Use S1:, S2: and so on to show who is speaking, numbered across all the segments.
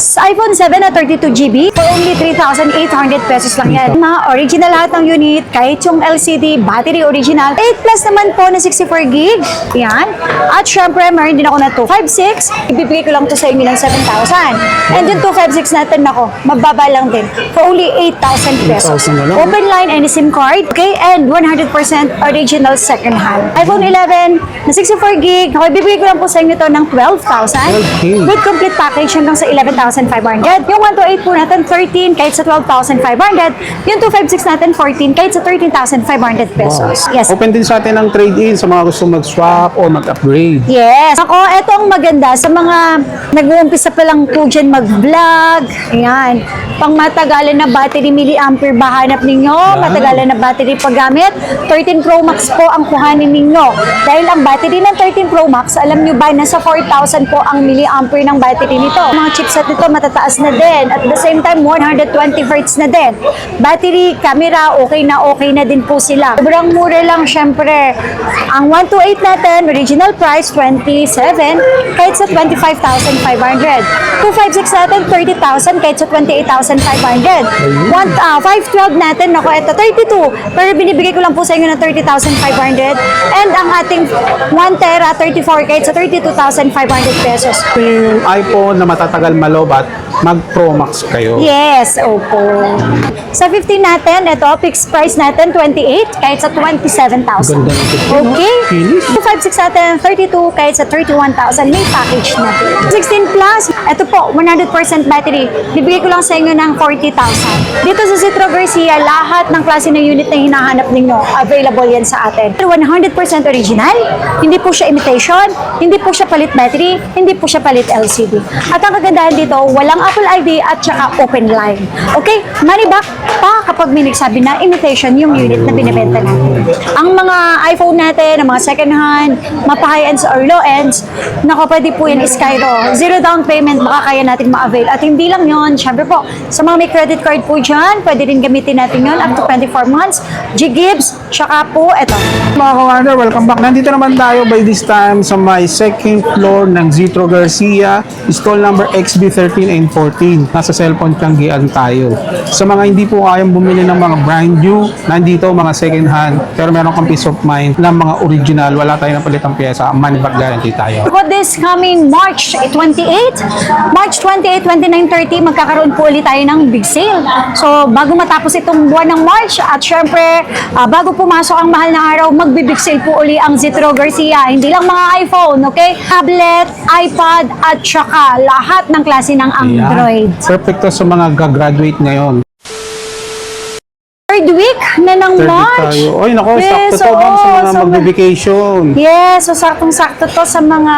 S1: Sa iPhone 7 na 32GB for only 3,800 pesos lang yan. Mga original lahat ng unit, kahit yung LCD, battery original. 8 plus naman po na 64GB. Yan. At syempre, meron din ako na 256. Ibibigay ko lang to sa inyo ng 7,000. And yung 256 natin ako, mababa lang din. For only 8,000 pesos.
S2: 8,000 na lang.
S1: Open line and SIM card. Okay, and 100% original second hand. iPhone 11 na 64GB. Okay, bibigay ko lang po sa inyo to ng 12,000.
S2: 12K.
S1: With complete package hanggang sa 11,500. Yung 128 po natin, 13 kahit sa 12,500. Yung 256 natin, 14 kahit sa 13,500 pesos. Yes.
S2: Open din sa atin ang trade-in sa mga gusto mag-swap o mag-upgrade.
S1: Yes. Ako, eto ang maganda sa mga nag-uumpisa pa lang po dyan mag-vlog. Ayan. Pang matagalan na battery milliampere ba hanap ninyo? Matagalan na battery paggamit. 13 Pro Max po ang kuhanin ninyo. Dahil ang battery ng 13 Pro Max, alam nyo ba, nasa 4,000 po ang milliampere ng battery nito. Mga chipset nito matataas na din. At the same time, 120 Hz na din. Battery, camera, okay na din po sila. Sobrang mura lang, syempre. Ang 128 natin, original price, 27, kahit sa 25,500. 256 natin, 30,000, kahit sa 28,500. 512 natin, ako, ito, 32. Pero binibigay ko lang po sa inyo ng 30,500. And ang ating 1 tera, 34, kahit sa 32,500 pesos.
S2: Yung iPhone na matatagal malobat, mag-Pro Max kayo.
S1: Yes, opo. Sa 15 natin, ito, fixed price natin, 28, kahit sa 27,000.
S2: Ganda ng picture, no?
S1: Okay?
S2: Finish.
S1: 256 natin, 32, kahit sa 31,000. May package na. 16 plus, ito po, 100% battery. Bibigay ko lang sa inyo ng 40,000. Dito sa Citro Garcia, lahat ng klase ng unit na hinahanap ninyo, available yan sa atin. 100% original, hindi po siya imitation, hindi po siya palit battery, hindi po siya palit LCD. At ang kagandahan dito, walang Apple ID at saka open line. Okay? Money back pa kapag may nagsabi na imitation yung unit na binibenta natin. Ang mga iPhone natin, ang mga second hand, mapa high ends or low ends, naku, pwede po yan Skyro. Zero down payment, baka kaya natin ma-avail. At hindi lang yon, syempre po, sa mga may credit card po dyan, pwede rin gamitin natin yon up to 24 months. G-Gibbs, tsaka po, eto.
S2: Mga kawander, welcome back. Nandito naman tayo by this time sa my second floor ng Citro Garcia, stall number XB13 and 14. Nasa cellphone tiyanggian tayo. Sa mga hindi po kayang bumili ng mga brand new, nandito mga second hand, pero meron kang peace of mind ng mga original, wala tayong napalitang pyesa, money back guarantee tayo.
S1: For this coming March 28, March 28, 29, 30, magkakaroon po ulit tayo ng big sale. So, bago matapos itong buwan ng March, at syempre, bago pumasok ang mahal na araw, magbi-big sale po uli ang Citro Garcia. Hindi lang mga iPhone, okay? Tablet, iPad, at saka lahat ng klase ng Android.
S2: Ayan. Perfect to sa mga gagraduate ngayon.
S1: Third week na ng
S2: Third week
S1: March.
S2: tayo. Oy, nako,
S1: Yes,
S2: sakto to bang sa
S1: oo,
S2: mga
S1: sa
S2: mag-vacation.
S1: Yes, so saktong-sakto to sa mga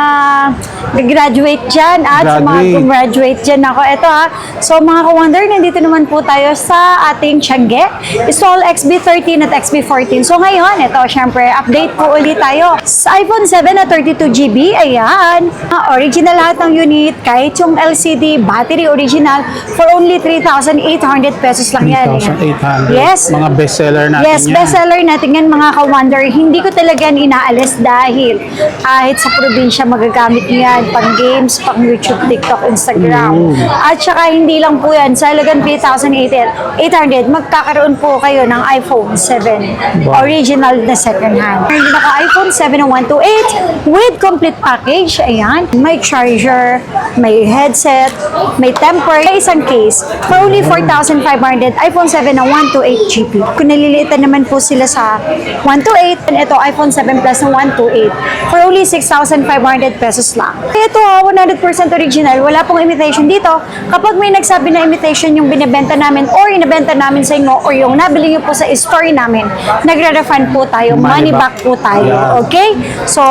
S1: graduate dyan at sa mga
S2: Graduate.
S1: graduate dyan ako. Ito ha, so mga ka-wonder, nandito naman po tayo sa ating Tiangge. Stall XB13 at XB14. So ngayon, ito syempre, update po ulit tayo. Sa iPhone 7 na 32GB, ayan. Original lahat ng unit, kahit yung LCD, battery original, for only 3,800 pesos lang yan.
S2: 3,800.
S1: Yes.
S2: Mga bestseller natin
S1: Yes,
S2: yan.
S1: bestseller natin yan mga ka-wonder. Hindi ko talaga inaalis dahil kahit sa probinsya magagamit niyo yan pang games, pang YouTube, TikTok, Instagram. At saka hindi lang po yan. Sa halagang 3,800, magkakaroon po kayo ng iPhone 7.
S2: Wow.
S1: Original na second hand. Meron ako iPhone 7 na 128 with complete package. Ayan. May charger, may headset, may temper, may isang case. For only 4,500, iPhone 7 na 128 GB. Kung naliliitan naman po sila sa 128, ito iPhone 7 Plus na 128 for only 6,500 pesos lang. Ito 100% original, wala pong imitation dito. Kapag may nagsabi na imitation yung binibenta namin or inibenta namin sa inyo or yung nabili nyo po sa store namin, nagre-refund po tayo, money back po tayo. Okay? So,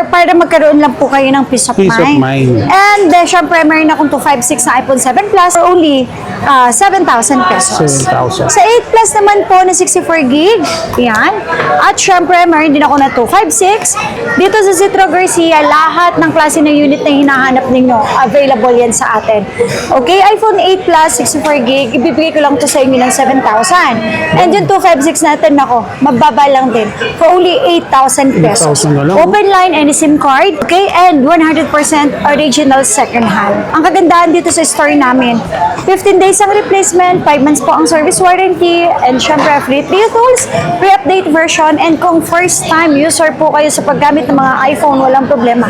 S1: para magkaroon lang po kayo ng peace of mind. And syempre, meron akong 256 na iPhone 7 Plus for only 7,000 pesos.
S2: 7,000.
S1: Sa 8 Plus naman po na 64 64 gig. Yan. At syempre, meron din ako na 256. Dito sa Citro Garcia, lahat ng klase ng unit na hinahanap ninyo, available yan sa atin. Okay, iPhone 8 Plus, 64 gig, ibibigay ko lang to sa inyo ng 7,000. And yung 256 natin, nako, mababa lang din. For only 8,000 pesos.
S2: 8,000 na lang.
S1: Open line, any SIM card, okay, and 100% original second hand. Ang kagandahan dito sa store namin, 15 days ang replacement, 5 months po ang service warranty, and syempre free tools, pre-update version, and kung first time user po kayo sa paggamit ng mga iPhone, walang problema.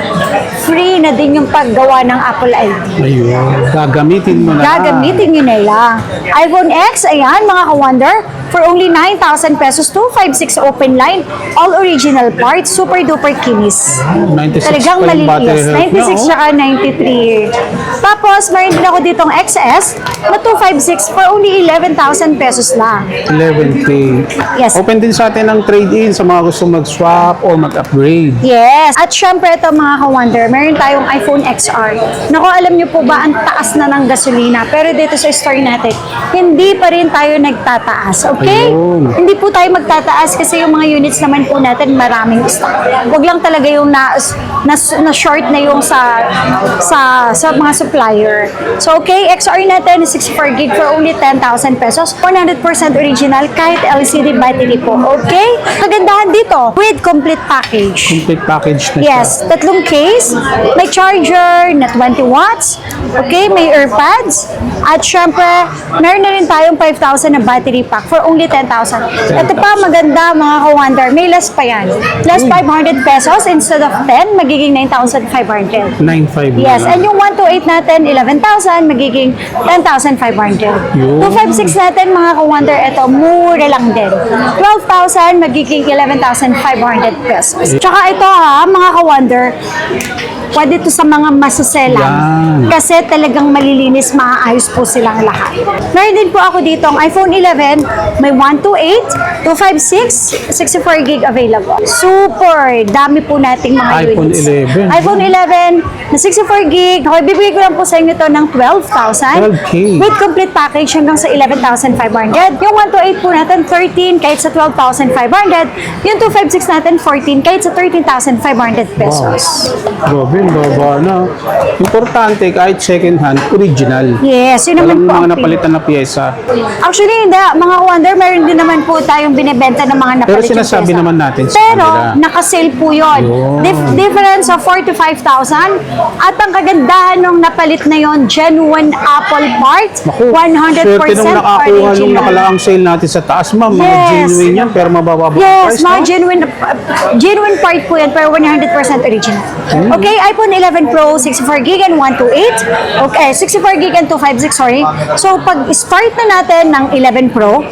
S1: Free na din yung paggawa ng Apple ID.
S2: Ayun. Gagamitin mo na.
S1: Gagamitin nyo na lang. iPhone X, ayan mga ka-wonder, for only 9,000 pesos, 256 open line, all original parts, super duper kinis.
S2: 96
S1: Talagang
S2: pa yung battery
S1: malilinis.
S2: health niya,
S1: 96
S2: oh.
S1: tsaka 93. Tapos, meron din ako ditong XS na 256 for only 11,000 pesos lang.
S2: 11K.
S1: Yes.
S2: Open din sa atin ang trade-in sa mga gusto mag-swap or mag-upgrade.
S1: Yes. At syempre ito mga ka-wonder, meron tayong iPhone XR. Naku, alam niyo po ba, ang taas na ng gasolina. Pero dito sa store natin, hindi pa rin tayo nagtataas. Okay?
S2: Ayun.
S1: Hindi po tayo magtataas kasi yung mga units naman po natin maraming stock. Huwag lang talaga yung na-short na yung sa mga supplier. So okay, XR natin 64 gig for only 10,000 pesos. 100% original kahit LCD battery po. Okay? Kagandahan dito, with complete package.
S2: Complete package na siya.
S1: Yes, tatlong case, may charger na 20 watts, okay, may earpads, at syempre, meron na rin tayong 5,000 na battery pack for only 10,000. Ito pa, maganda mga ka-wonder, may less pa yan. Less 500 pesos instead of 10, magiging 9,500.
S2: 9.5
S1: Yes,
S2: na
S1: and
S2: lang.
S1: yung 128 natin, 11,000, magiging 10,500.
S2: Yun.
S1: 256 natin, mga ka-wonder, ito, mura lang din. 12,000, magiging 11,500 pesos. Tsaka ito ha, mga ka-wonder, pwede to sa mga masuselan.
S2: Yan.
S1: Kasi talagang malilinis, maaayos po silang lahat. Meron din po ako dito ang iPhone 11, may 128, 256, 64 gig available. Super dami po nating mga
S2: iPhone
S1: units.
S2: 11.
S1: iPhone 11 na 64 gig. Okay, bibigay ko lang po sa inyo to ng 12,000.
S2: 12K.
S1: With complete package hanggang sa 11,500. Yung 128 po natin, 13 kahit sa 12,500. Yung 256 natin, 14 kahit sa 13,500 pesos.
S2: Grabe, baba na. Importante, kahit second hand, original.
S1: Yes, yun naman
S2: Walang
S1: po
S2: mga
S1: ang
S2: napalitan na pyesa.
S1: Actually, hindi. Mga wonder, meron din naman po tayong binibenta ng mga napalit
S2: Pero sinasabi
S1: yung pyesa.
S2: naman natin sa
S1: Pero,
S2: kanila.
S1: nakasale po yun.
S2: Yun.
S1: Difference of 4 to 5,000. At ang kagandahan ng napalit na yon, genuine Apple parts.
S2: Naku,
S1: 100%
S2: swerte nung nakakuha nung
S1: original.
S2: nakalaang sale natin sa taas, ma'am. Mga
S1: Yes.
S2: genuine yan, pero mababa ang
S1: Yes,
S2: price,
S1: mga
S2: no?
S1: genuine part po yan, pero 100% original. Okay, iPhone 11 Pro, 64 gig and 128. Okay, 64 gig and 256, sorry. So, pag start na natin ng 11 Pro,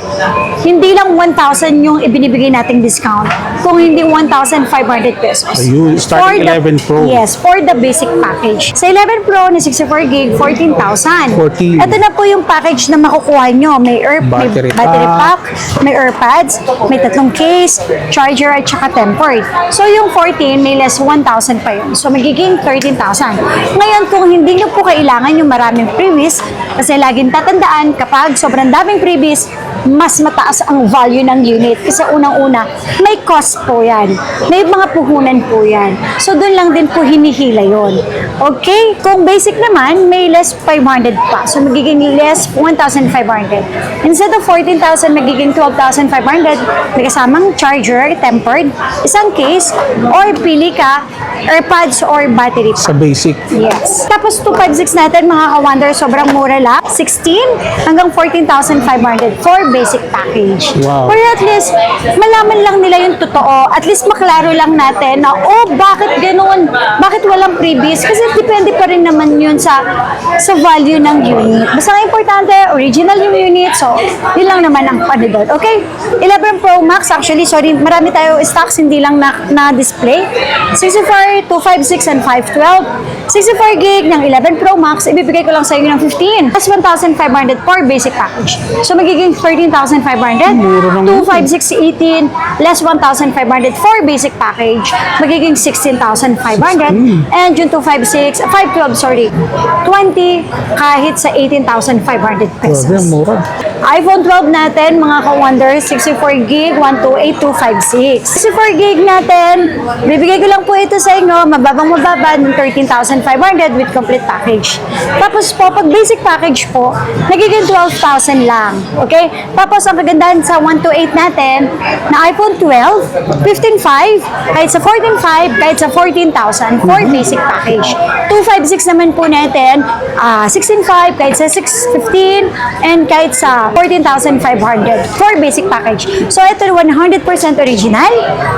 S1: hindi lang 1,000 yung ibinibigay nating discount, kung hindi 1,500 pesos.
S2: Ayun, starting 11 Pro.
S1: Yes, for the basic package. Sa 11 Pro na 64 gig, 14,000.
S2: 14.
S1: Ito na po yung package na makukuha nyo. May
S2: Battery
S1: battery pack, may earpads, may tatlong case, charger, at saka tempered. So, yung 14, may less 1,000 pa yun. So, magiging 13,000. Ngayon, kung hindi nyo po kailangan yung maraming freebies, kasi laging tatandaan, kapag sobrang daming freebies, mas mataas ang value ng unit. Kasi unang-una, may cost po yan. May mga puhunan po yan. So, doon lang din po hinihila yon. Okay? Kung basic naman, may less 500 pa. So, magiging less 1,500. Instead of 14,000, magiging 12,500. May kasamang charger, tempered, isang case, or pili ka, earpads or battery pack.
S2: Sa basic.
S1: Yes. Tapos 256 natin mga ka-wonder, sobrang mura lang. 16 hanggang 14,500 for basic package.
S2: Wow.
S1: Pero at least, malaman lang nila yung totoo. At least maklaro lang natin na, oh, bakit ganun? Bakit walang freebies? Kasi depende pa rin naman yun sa value ng unit. Basta ang importante, original yung unit. So, yun lang naman ang ano doon. Okay? 11 Pro Max, actually, sorry, marami tayo stocks, hindi lang na-display. 64, 256, and 512. 64 gig ng 11 Pro Max, ibibigay ko lang sa inyo ng 15. Plus 1,500 for basic package. So, magiging 13,500.
S2: Mura lang
S1: 256, 18, less 1,500 for basic package. Magiging 16,500. And yung 256, 512, sorry, 20 kahit sa 18,500
S2: Grabe, ang
S1: pesos.
S2: mura.
S1: iPhone 12 natin, mga ka-wonder, 64 gig, 128,256. 64 gig natin, bibigay ko lang po ito sa inyo, mababa ng 13,500 with complete package. Tapos po, pag basic package po, nagiging 12,000 lang. Okay? Tapos, ang kagandahan sa 128 natin, na iPhone 12, 15.5, kahit sa 14.5, kahit sa 14,000 for basic package. 256 naman po natin, 16.5, kahit sa 615, and kahit sa 14,500 for basic package. So, ito 100% original,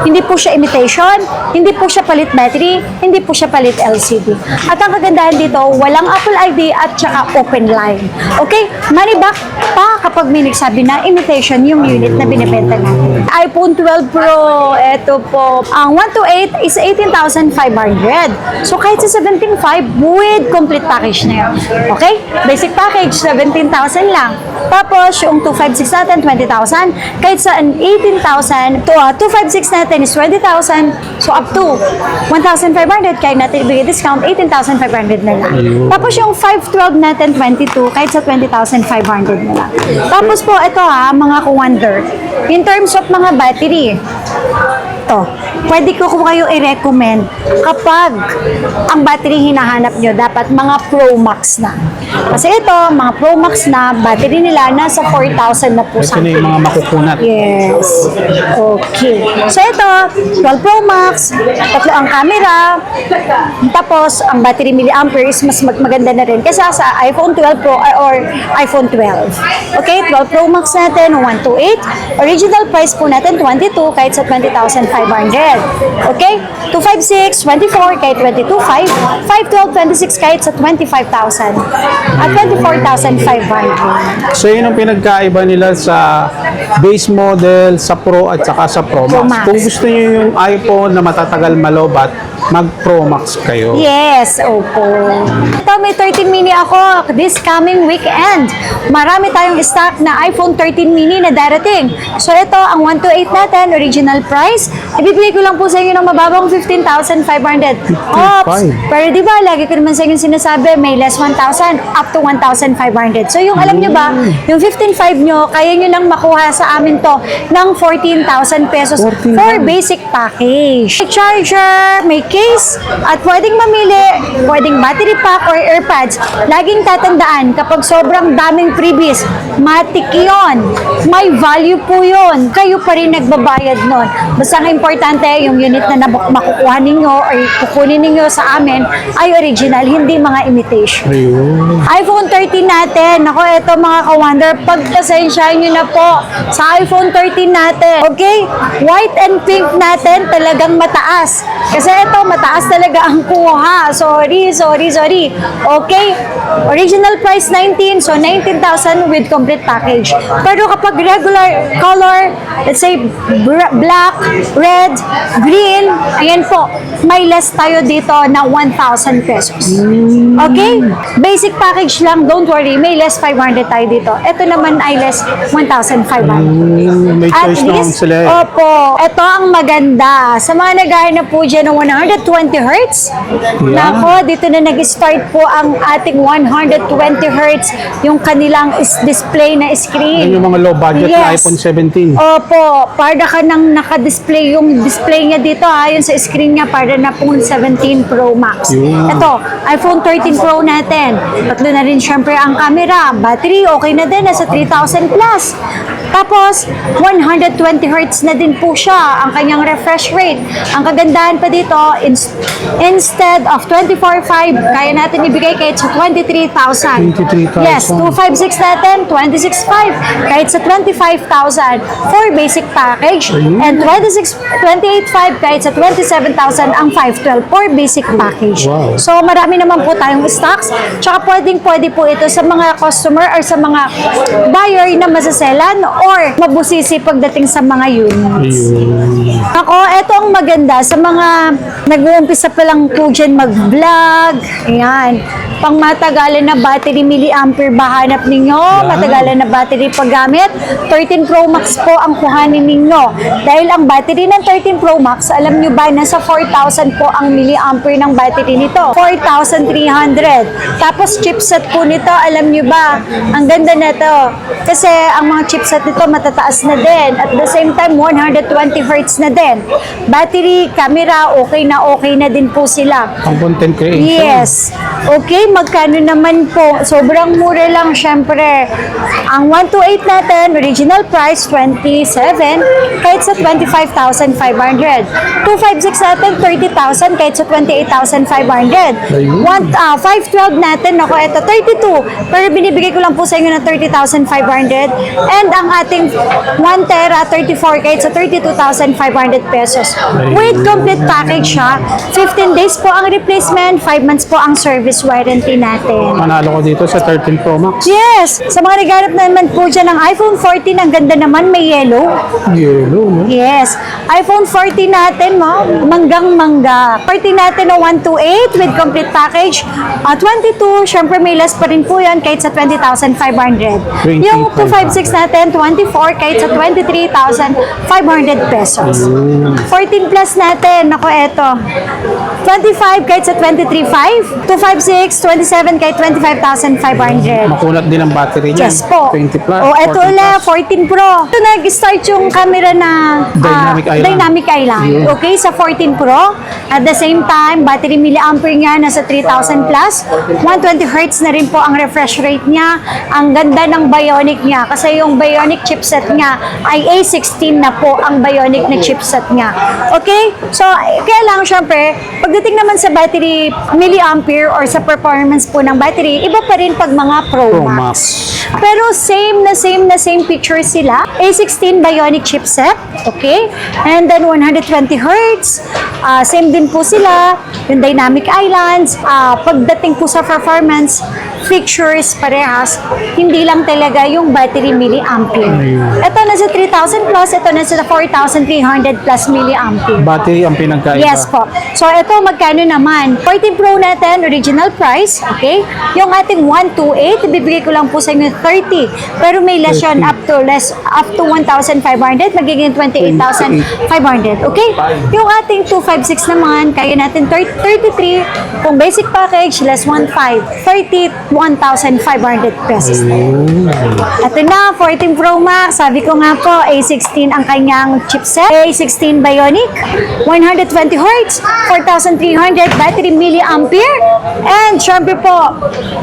S1: hindi po siya imitation, hindi po siya palit battery, hindi po siya palit LCD. At ang kagandahan dito, walang Apple ID at saka open line. Okay? Money back pa kapag may nagsabi na imitation yung unit na binibenta natin. iPhone 12 Pro, ito po, ang 128 is 18,500. So, kahit sa 17.5 with complete package na yun. Okay? Basic package, 17,000 lang. Tapos, yung 256 natin, 20,000. Kahit sa 18,000, 256 natin is 20,000. So, up to 1,500. Kaya natin ibigay discount, 18,500 na lang. Tapos, yung 512 natin, 22. Kahit sa 20,500 na lang. Tapos po, ito mga ka-wonder. In terms of mga battery, pwede ko kayo i-recommend kapag ang battery hinahanap nyo, dapat mga Pro Max na. Kasi ito, mga Pro Max na, battery nila nasa 4,000 na po
S2: Ito na yung mga makukunat.
S1: Yes. Okay. So ito, 12 Pro Max, tatlo ang camera, tapos ang battery milliampere is mas maganda na rin kaysa sa iPhone 12 Pro or iPhone 12. Okay, 12 Pro Max natin, 128. Original price po natin, 22, kahit sa 20,500. Okay? 256, 24, kahit 22.5. 512, 26, kahit sa 25,000. At 24,500.
S2: So, yun ang pinagkaiba nila sa base model, sa Pro at saka sa Pro
S1: Pro
S2: Max.
S1: Max.
S2: Kung gusto niyo yung iPhone na matatagal malobat, mag Pro Max kayo.
S1: Yes, opo. Ito, may 13 mini ako this coming weekend. Marami tayong stock na iPhone 13 mini na darating. So, ito, ang 128 natin, original price. Ibibigay ko lang po sa inyo ng mababang 15,500. Ops! Pero di ba, lagi ko naman sa inyo sinasabi, may less 1,000 up to 1,500. So, yung alam nyo ba, yung 15,500 nyo, kaya nyo lang makuha sa amin to ng 14,000 pesos for basic package. May charger, may case, at pwedeng mamili, pwedeng battery pack or AirPods. Laging tatandaan, kapag sobrang daming freebies, matik yun. May value po yun. Kayo pa rin nagbabayad nun. Basta ang importante, yung unit na makukuha ninyo or kukunin ninyo sa amin ay original, hindi mga imitation.
S2: Ayun.
S1: iPhone 13 natin. Ako, ito mga ka-wonder, pagpasensyahan nyo na po sa iPhone 13 natin. Okay? White and pink natin talagang mataas. Kasi ito, mataas talaga ang kuha. Sorry. Okay? Original price 19, so 19,000 with complete package. Pero kapag regular color, let's say black, red, green, ayan po, may less tayo dito na 1,000 pesos. Okay? Basic package lang, don't worry, may less 500 tayo dito. Ito naman ay less 1,500.
S2: May
S1: At
S2: choice naman
S1: least,
S2: sila eh.
S1: opo, ito ang maganda. Sa mga naghahanap po dyan ng 120 Hz, nako, dito na nag-start po ang ating 120 Hz, yung kanilang display na screen.
S2: Yun yung mga low budget na
S1: Yes.
S2: iPhone 17.
S1: Opo, para ka nang naka-display yung display niya dito yung sa screen niya para na pong 17 Pro Max.
S2: Yun.
S1: Ito, iPhone 13 Pro natin. Tatlo na rin syempre ang camera. Battery, okay na din, nasa 3,000 plus. Tapos, 120 Hz na din po siya ang kanyang refresh rate. Ang kagandahan pa dito, instead of 24,500, kaya natin ibigay kahit sa 23,000.
S2: 23,000.
S1: Yes, 256 natin, 26,500, kahit sa 25,000 for basic package, and 28,500 kahit sa 27,000 ang 512 for basic package.
S2: Wow.
S1: So, marami naman po tayong stocks. Tsaka pwede po ito sa mga customer or sa mga buyer na masaselan or mabusisi pagdating sa mga units. Ako, eto ang maganda sa mga nag-uumpisa pa lang po dyan mag-vlog. Ayan. Pang matagalan na battery milliampere ba hanap ninyo? Matagalan na battery paggamit? 13 Pro Max po ang kuhanin ninyo. Dahil ang battery ng 13 Pro Max, alam nyo ba, nasa 4,000 po ang milliampere ng battery nito. 4,300. Tapos chipset po nito, alam nyo ba, ang ganda nito. Kasi ang mga chipset nito matataas na din. At the same time, 120 Hz na din. Battery, camera, okay na din po sila.
S2: Ang content creation.
S1: Yes. Okay, magkano naman po? Sobrang mura lang, syempre. Ang 128 natin, original price, 27, kahit sa 25,500. 256 natin, 30,000, kahit sa 28,500. 512 natin, ako, ito, 32. Pero binibigay ko lang po sa inyo ng 30,500. And ang ating 1 tera, 34, kahit sa 32,500 pesos. With complete package siya. 15 days po ang replacement, 5 months po ang service warranty natin.
S2: Manalo ko dito sa 13 Pro Max.
S1: Yes! Sa mga naghanap naman po dyan ng iPhone 14, ang ganda naman, may yellow.
S2: Yellow, no?
S1: Yes. iPhone 14 natin, manggang-mangga. 14 natin na 128 with complete package. 22, syempre may less pa rin po yan kahit sa 20,500. Yung 256 natin, 24 kahit sa 23,500 pesos. 14 plus natin, ako eto. 25 kahit sa 23,500. 256, 27 kahit 25,500.
S2: Makunat din ang battery niya.
S1: Yes po.
S2: 20 plus.
S1: O, eto
S2: 14
S1: ulit,
S2: plus.
S1: 14 Pro. Ito nag-start yung camera na
S2: Dynamic island. Yun.
S1: Okay, sa 14 Pro. At the same time, battery milliampere niya nasa 3,000 plus. 120 Hz na rin po ang refresh rate niya. Ang ganda ng Bionic niya kasi yung Bionic chipset niya ay A16 na po ang Bionic na chipset niya. Okay? So, kaya lang syempre, pagdating naman sa battery milliampere or sa performance po ng battery, iba pa rin pag mga Pro
S2: Pro
S1: Max.
S2: Max.
S1: Pero same picture sila. A16 Bionic chipset. Okay? And then 120 Hz. Same din po sila. Yung Dynamic Islands. Pagdating po sa performance, features parehas. Hindi lang talaga yung battery milliampere. Ito nasa 3,000 plus. Ito nasa 4,300 plus milliampere.
S2: Battery ang pinagkaiba.
S1: Yes po. So, ito magkano naman? 14 Pro natin, original price, okay? Yung ating 128, ibibigay ko lang po sa inyo 30. Pero may less yun up to 1,500, magiging 28,500, okay? Yung ating 256 naman, kaya natin 33. Kung basic package, less 1,500, 31,500 pesos. Ito na, 14 Pro Max. Sabi ko nga po, A16 ang kanyang chipset. A16 Bionic, 120 Hz, 4,300 battery milliampere. And syempre po,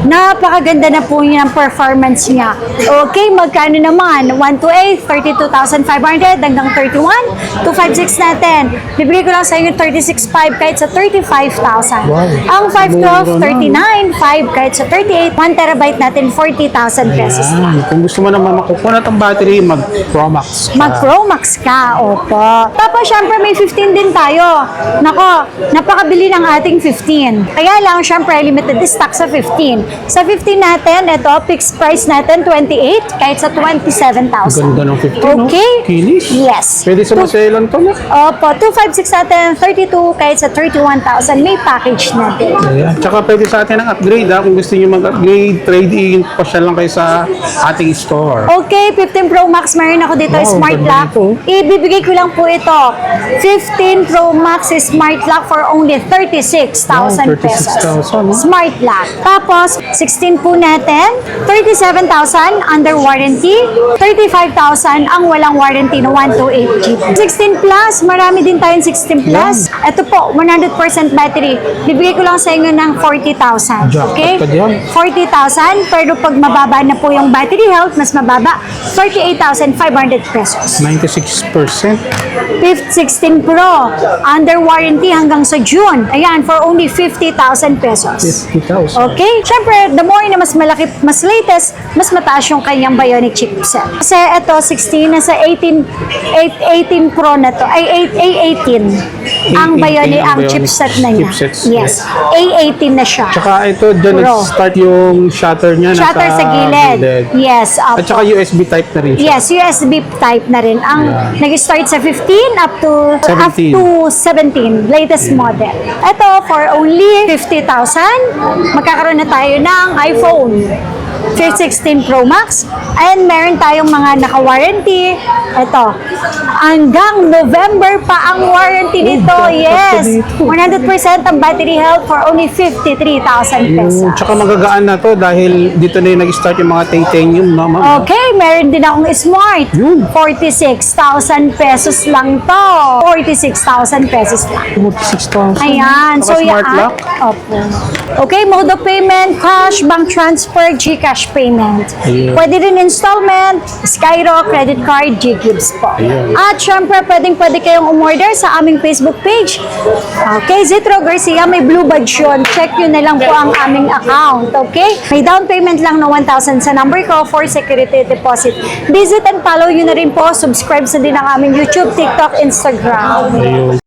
S1: napakaganda na po niya ang performance niya. Okay, magkano naman? 128, 32,500 hanggang 31. 256 natin. Bibigay ko lang sa inyo 36,500 kahit sa 35,000. Ang 512, 39,500 kahit sa 38. 1 terabyte natin, 40,000 pesos.
S2: Kung gusto mo naman makukunat ang battery, mag-Pro Max ka.
S1: Mag-Pro Max ka, opo. Tapos, syempre, may 15 din tayo. Nako, napakabili ng ating 15. Kaya lang, syempre, limited stock sa 15. Sa 15 natin, ito, fixed price natin, 28, kahit sa 27,000.
S2: Ganda ng 15, no?
S1: Okay?
S2: Kinis.
S1: Yes.
S2: Pwede sa maselan to, no?
S1: Opo, 256 natin, 32, kahit sa 31,000. May package na din.
S2: Ayan. Tsaka pwede sa atin ang upgrade, ha? Kung gusto niyo mag-upgrade, trade-in, pasyal lang kayo sa ating store.
S1: Okay, 15 Pro Max, meron ako dito,
S2: Wow,
S1: Smart
S2: ganda
S1: Lock.
S2: nito.
S1: Ibibigay ko lang po ito. 15 Pro Max Smart Lock for only 36,000
S2: Wow,
S1: pesos.
S2: 36,000, no?
S1: Smart Lock. Tapos, 16 po natin, 37,000 under warranty, 35,000 ang walang warranty na 128 GB. 16 Plus, marami din tayong 16 Plus. Ito po, 100% battery. Bibigay ko lang sa inyo ng 40,000.
S2: Jackpot
S1: Okay?
S2: ka diyan.
S1: 40,000, pero pag mababa na po yung battery health, mas mababa, 38,500 pesos.
S2: 96%.
S1: 16 Pro, under warranty hanggang sa June. Ayan, for only 50,000 pesos.
S2: 50,000.
S1: Okay? Siyempre, the more na mas malaki, mas latest, mas mataas yung kanyang Bionic chipset. Kasi ito, 16, nasa 18 Pro na to, ay A18. Ang
S2: 18
S1: Bionic,
S2: ang
S1: ang
S2: Bionic
S1: chipset na niya.
S2: chipsets.
S1: Yes. A18 na siya.
S2: Tsaka ito, dyan
S1: Pro.
S2: nag-start yung shutter niya.
S1: Shutter
S2: nasa
S1: sa gilid. Yes.
S2: At saka USB type na rin siya.
S1: Yes, USB type na rin. Ang nag-start sa 15 up to 17, latest model. Ito, for only 50,000, magkakaroon na tayo ng iPhone 16 Pro Max. And meron tayong mga naka-warranty. Ito, hanggang November pa ang warranty nito. Yes, 100% ang battery health for only 53,000 pesos.
S2: Tsaka magagaan na to dahil dito na yung nag-start yung mga titanium, no, ma'am?
S1: Okay, meron din akong smart.
S2: Yun.
S1: 46,000 pesos lang to. 46,000 pesos lang.
S2: 46,000.
S1: Ayan.
S2: Saka smart lock.
S1: Opo. Okay, mode of payment, cash, bank transfer, GCash payment.
S2: Ayun.
S1: Pwede rin installment, Skyro, credit card, GGives po.
S2: Ayun.
S1: At syempre, pwede kayong umorder sa aming Facebook page. Okay, Zitro Garcia, may blue badge yun. Check yun na lang po ang aming account. Okay? May down payment lang na 1,000 sa number ko for security deposit. Visit and follow yun na rin po. Subscribe sa din ang aming YouTube, TikTok, Instagram.
S2: Ayun.